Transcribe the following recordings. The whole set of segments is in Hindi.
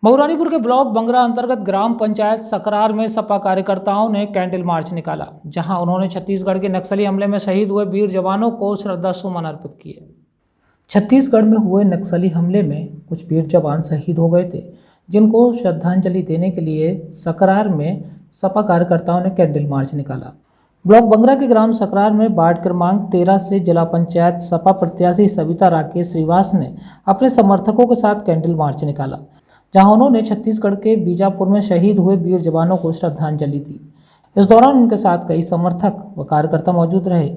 मऊरानीपुर के ब्लॉक बंगरा अंतर्गत ग्राम पंचायत सकरार में सपा कार्यकर्ताओं ने कैंडल मार्च निकाला, जहां उन्होंने छत्तीसगढ़ के नक्सली हमले में शहीद हुए वीर जवानों को श्रद्धा सुमन अर्पित किए। छत्तीसगढ़ में हुए नक्सली हमले में कुछ वीर जवान शहीद हो गए थे, जिनको श्रद्धांजलि देने के लिए सकरार में सपा कार्यकर्ताओं ने कैंडल मार्च निकाला। ब्लॉक बंगरा के ग्राम सकरार में वार्ड क्रमांक 13 से जिला पंचायत सपा प्रत्याशी सविता राकेश श्रीवास ने अपने समर्थकों के साथ कैंडल मार्च निकाला, जहां उन्होंने छत्तीसगढ़ के बीजापुर में शहीद हुए वीर जवानों को श्रद्धांजलि दी। इस दौरान उनके साथ कई समर्थक व कार्यकर्ता मौजूद रहे।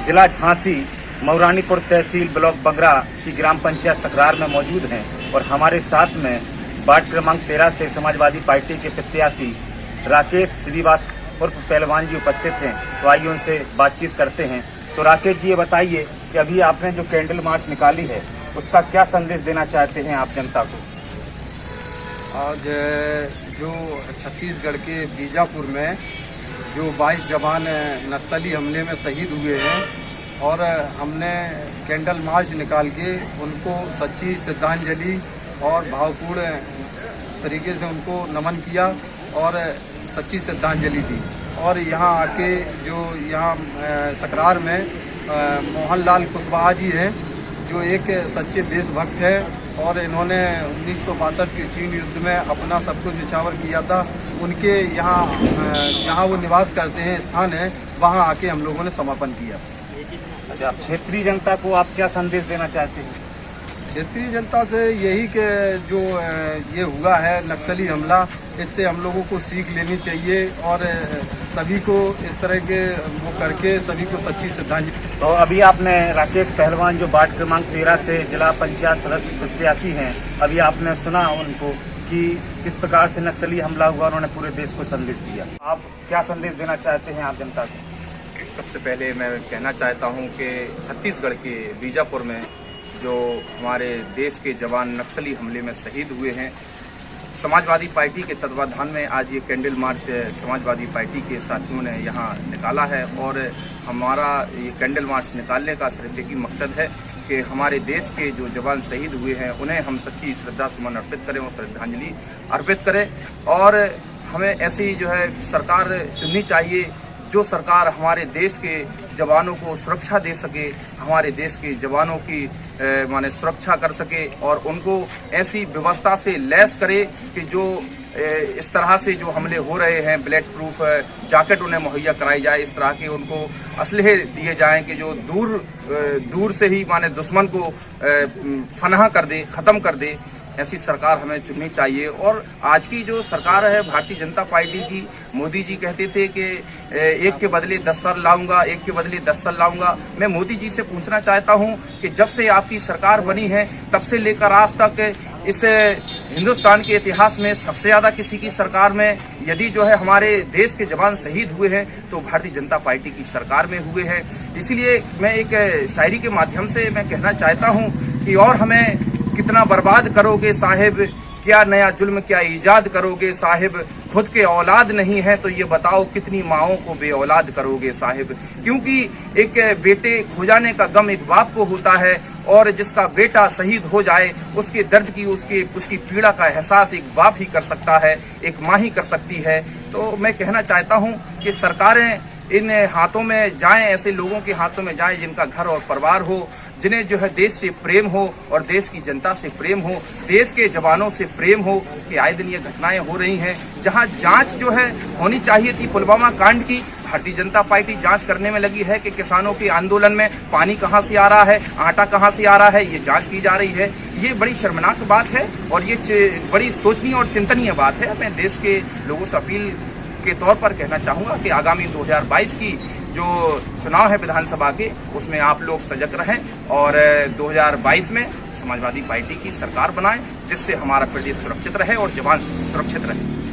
जिला झांसी मऊरानीपुर तहसील ब्लॉक बंगरा की ग्राम पंचायत सकरार में मौजूद हैं और हमारे साथ में वार्ड क्रमांक 13 से समाजवादी पार्टी के प्रत्याशी राकेश श्रीवास उर्फ पहलवान जी उपस्थित हैं। तो आइए उनसे बातचीत करते हैं। तो राकेश जी, ये बताइए कि अभी आपने जो कैंडल मार्च निकाली है उसका क्या संदेश देना चाहते हैं आप जनता को? आज जो छत्तीसगढ़ के बीजापुर में जो 22 जवान नक्सली हमले में शहीद हुए हैं और हमने कैंडल मार्च निकाल के उनको सच्ची श्रद्धांजलि और भावपूर्ण तरीके से उनको नमन किया और सच्ची श्रद्धांजलि दी। और यहाँ आके जो यहाँ सकरार में मोहनलाल कुशवाहा जी हैं, जो एक सच्चे देशभक्त हैं और इन्होंने 1962 के चीन युद्ध में अपना सब कुछ निछावर किया था। उनके यहाँ वो निवास करते हैं, स्थान है, वहाँ आके हम लोगों ने समापन किया। अच्छा, क्षेत्रीय जनता को आप क्या संदेश देना चाहते हैं? क्षेत्रीय जनता से यही कि जो ये हुआ है नक्सली हमला, इससे हम लोगों को सीख लेनी चाहिए और सभी को इस तरह के वो करके सभी को सच्ची श्रद्धांजलि। तो अभी आपने राकेश पहलवान जो वार्ड क्रमांक 13 से जिला पंचायत सदस्य प्रत्याशी हैं, अभी आपने सुना उनको कि किस प्रकार से नक्सली हमला हुआ, उन्होंने पूरे देश को संदेश दिया। आप क्या संदेश देना चाहते हैं आप जनता को? सबसे पहले मैं कहना चाहता हूं कि छत्तीसगढ़ के बीजापुर में जो हमारे देश के जवान नक्सली हमले में शहीद हुए हैं, समाजवादी पार्टी के तत्वाधान में आज ये कैंडल मार्च समाजवादी पार्टी के साथियों ने यहाँ निकाला है। और हमारा ये कैंडल मार्च निकालने का सिर्फ मकसद है कि हमारे देश के जो जवान शहीद हुए हैं उन्हें हम सच्ची श्रद्धा सुमन अर्पित करें और श्रद्धांजलि अर्पित करें। और हमें ऐसी जो है सरकार चुननी चाहिए जो सरकार हमारे देश के जवानों को सुरक्षा दे सके, हमारे देश के जवानों की माने सुरक्षा कर सके और उनको ऐसी व्यवस्था से लैस करे कि जो इस तरह से जो हमले हो रहे हैं बुलेट प्रूफ जैकेट उन्हें मुहैया कराई जाए, इस तरह के उनको असलहे दिए जाएं कि जो दूर से ही माने दुश्मन को फनाह कर दे, ख़त्म कर दे। ऐसी सरकार हमें चुननी चाहिए। और आज की जो सरकार है भारतीय जनता पार्टी की, मोदी जी कहते थे कि एक के बदले 10 सर लाऊंगा, एक के बदले 10 सर लाऊंगा। मैं मोदी जी से पूछना चाहता हूं कि जब से आपकी सरकार बनी है तब से लेकर आज तक इस हिंदुस्तान के इतिहास में सबसे ज्यादा किसी की सरकार में यदि जो है हमारे देश के जवान शहीद हुए हैं तो भारतीय जनता पार्टी की सरकार में हुए हैं। इसलिए मैं एक शायरी के माध्यम से मैं कहना चाहता हूं कि और हमें कितना बर्बाद करोगे साहिब, क्या नया जुल्म क्या ईजाद करोगे साहिब, खुद के औलाद नहीं है तो ये बताओ कितनी माओं को बे औलाद करोगे साहिब। क्योंकि एक बेटे खो जाने का गम एक बाप को होता है और जिसका बेटा शहीद हो जाए उसके दर्द की उसकी पीड़ा का एहसास एक बाप ही कर सकता है, एक माँ ही कर सकती है। तो मैं कहना चाहता हूँ कि सरकारें इन हाथों में जाएं, ऐसे लोगों के हाथों में जाएं जिनका घर और परिवार हो, जिन्हें जो है देश से प्रेम हो और देश की जनता से प्रेम हो, देश के जवानों से प्रेम हो। कि आए दिन ये घटनाएं हो रही हैं जहां जांच जो है होनी चाहिए थी पुलवामा कांड की, भारतीय जनता पार्टी जांच करने में लगी है कि किसानों के आंदोलन में पानी कहां से आ रहा है, आटा कहां से आ रहा है, ये जांच की जा रही है। ये बड़ी शर्मनाक बात है और ये बड़ी सोचनीय और चिंतनीय बात है। मैं देश के लोगों से अपील के तौर पर कहना चाहूंगा कि आगामी 2022 की जो चुनाव है विधानसभा के, उसमें आप लोग सजग रहें और 2022 में समाजवादी पार्टी की सरकार बनाएं जिससे हमारा प्रदेश सुरक्षित रहे और जवान सुरक्षित रहे।